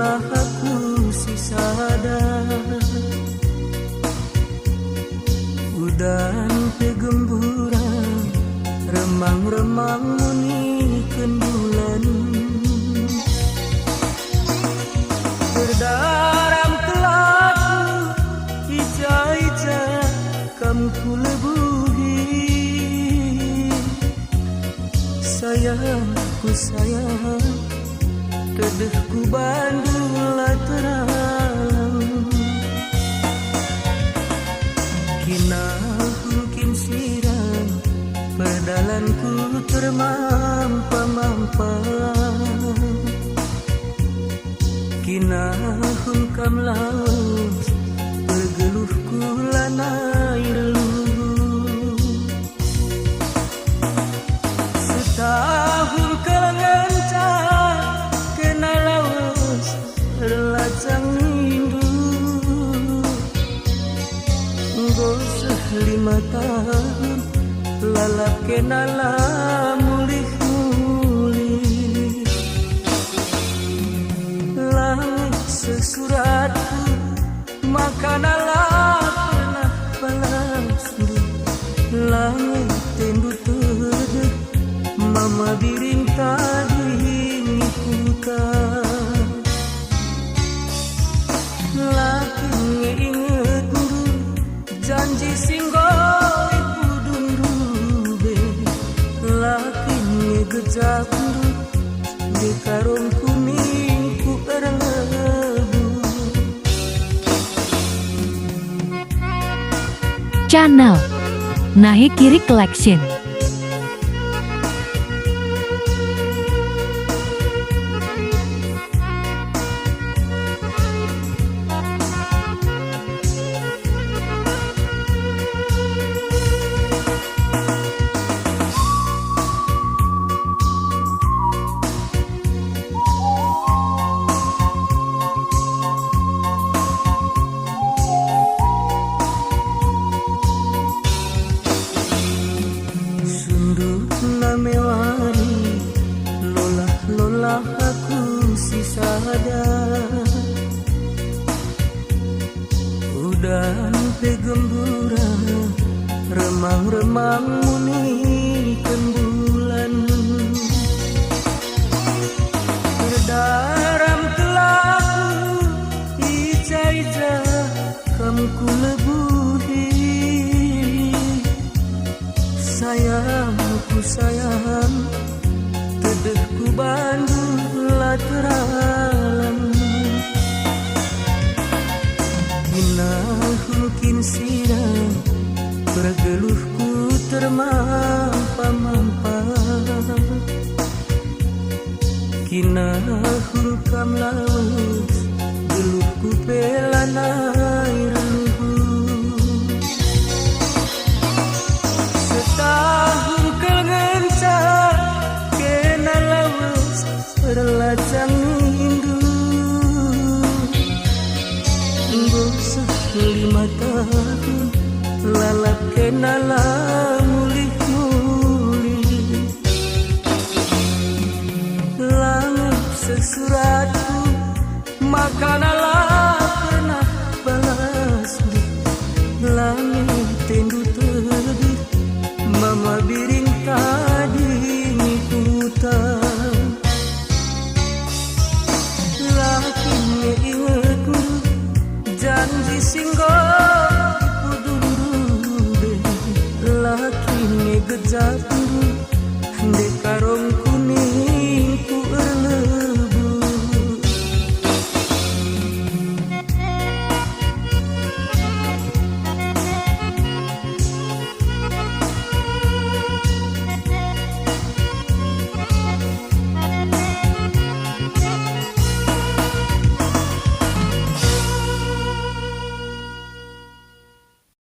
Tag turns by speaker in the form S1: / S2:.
S1: lolah aku si sadar udan pegemburan remang-remang munikeun bulan berdaram telaku ija-ija kam kulebuhi sayangku sayang tedeh ku bandul terang kinah mungkin sirang pedalanku termampa-mampa kinah hungkam laut bergeluhku lanai reluh setahun kelengan kena laut relajang rindu goseh 5 tahun lalap kena mulih-mulih langit sesuratku makanalah pernah balas langit tendu tedeh mama biring tadi ngikutan laki ngeinget janji singgoi pudung rube laki ngegejak di karung kuning ku erlebu
S2: Channel Nahi Kiri Collection.
S1: mewari lolah aku si sadar udan pegembura remang-remang munikeun bulan berdaram telaku ija-ija kam kulebuhi sayangku sayang tedeh ku bandul lateralan kinah mungkin sirang bergeluhku termampa-mampa kinah hungkam laut geluhku pelanai reluh setahun kelencar kena lawas relajang rindu goseh 5 tahun lalap kena mulih-mulih langit sesuratku makanalah pernah balas langit tendu tedih mama biring tadi ngikutan laki ngeingetku janji singgah pudung rube laki ngegejak di karung